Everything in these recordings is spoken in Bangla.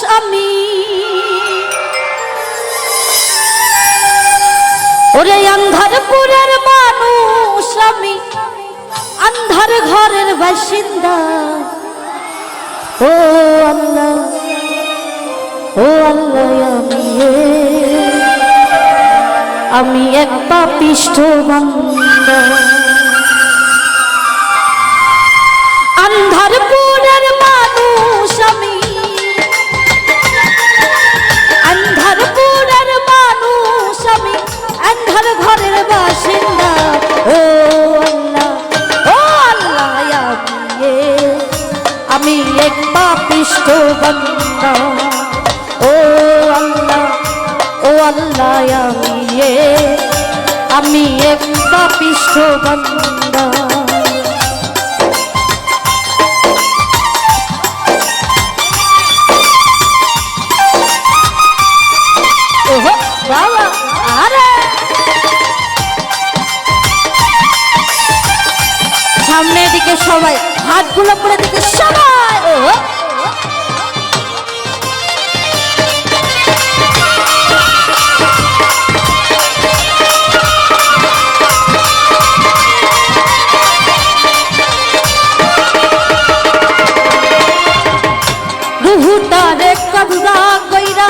আমি ওরে আন্ধারপুরের মানুষ আমি আন্ধার ঘরের বাসিন্দা ও আল্লাহ আমি এক পাপিষ্ঠ বান্দা আন্ধারপুরের মানুষ আমি আন্ধারপুরের মানুষ আমি আন্ধার ঘরের বাসিন্দা ও আল্লাহ আমি এক পাপিষ্ঠ বান্দা ও আল্লাহ আমি এক পাপিষ্ঠ বান্দা ওহো বাবা আরে সামনের দিকে সবাই হাতগুলো করে দিকে সবাই ওহো রুহুটারে কবজা কইরা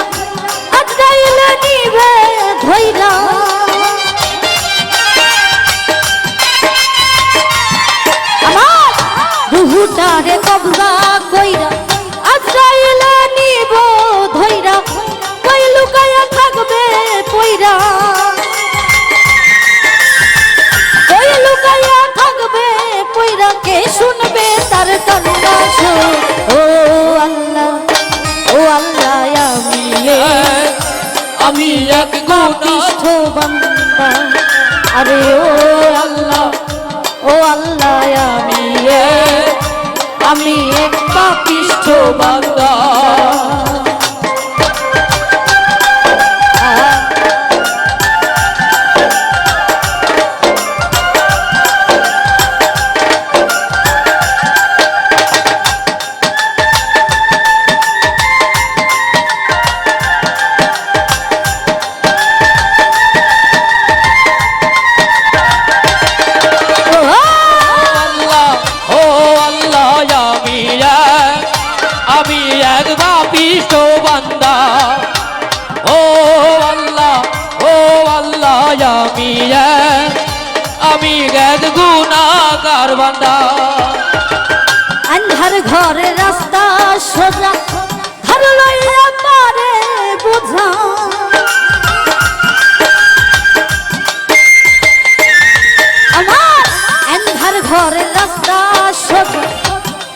আজরাইল নিবে ধইরা আমার রুহুটারে কবজা কইরা আজরাইল নিব ধইরা কই লুকায়া থাকবে পইরা কই লুকায়া থাকবে পইরা কে শুনবে তার কান্না ও আমি এক পাপিষ্ঠ বান্দা আরে ও আল্লাহ আমি এক পাপিষ্ঠ বান্দা আমি এক গুনাহগার বান্দা আন্ধার ঘরে রাস্তা সোজা ঘর লইয়া মারে বুঝা আমার আন্ধার ঘরে রাস্তা সোজা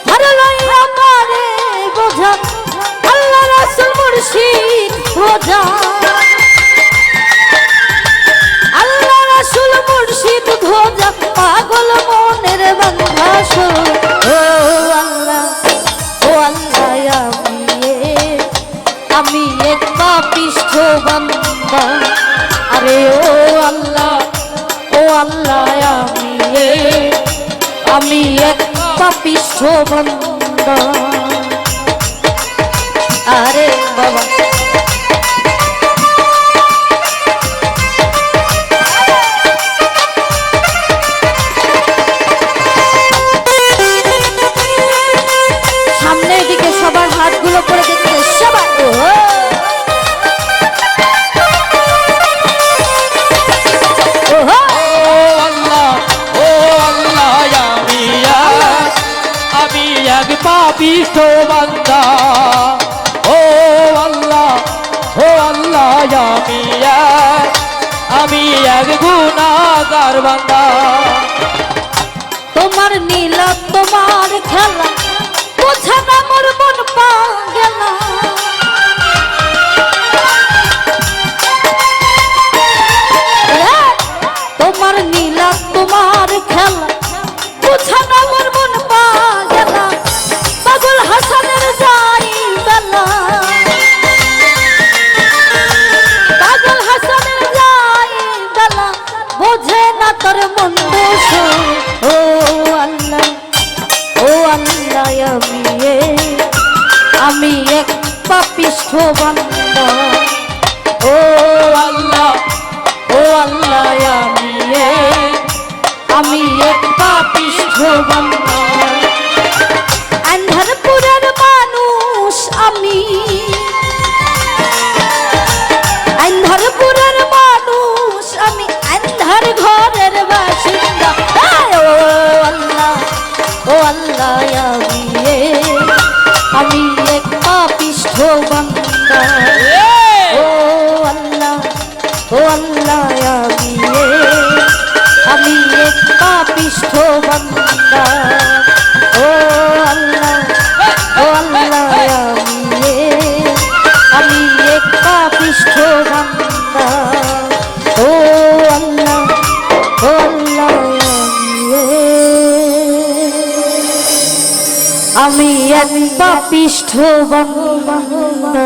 ঘর লইয়া মারে বুঝা আল্লাহ রাসূল মুর্শিদ খোঁজা মুর্শিদ খোঁজা পাগল মনের বাংলাস ও আল্লাহ আমি এক পাপিষ্ঠ বান্দা আরে ও আল্লাহ আমি এক পাপিষ্ঠ বান্দা আরে বাবা পাপিষ্ঠ বান্দা ও আল্লাহ আমি এক গুনাহগার বান্দা তোমার নীলা তোমার খেলা বোঝা না মোর মন পাগলা তোমার নীলা তোমার খেলা বোঝা না মোর মন পাগলা পাগল হাসানের যাই বেলা পাগল হাসানের যাই বেলা বোঝে না তোর মন পাপিষ্ঠ বান্দা। ও আল্লাহ আমি এক পাপিষ্ঠ বান্দা। আন্ধারপুরের মানুষ আমি, আন্ধারপুরের মানুষ আমি, আন্ধার ঘরের বাসিন্দা। ও আল্লাহ আমি এক পাপিষ্ঠ বান্দা। ও আল্লাহ আমি এক পাপিষ্ঠ বান্দা। ও আল্লাহ আমি এক পাপিষ্ঠ বান্দা। ও আল্লাহ আমি এক পাপিষ্ঠ বান্দা।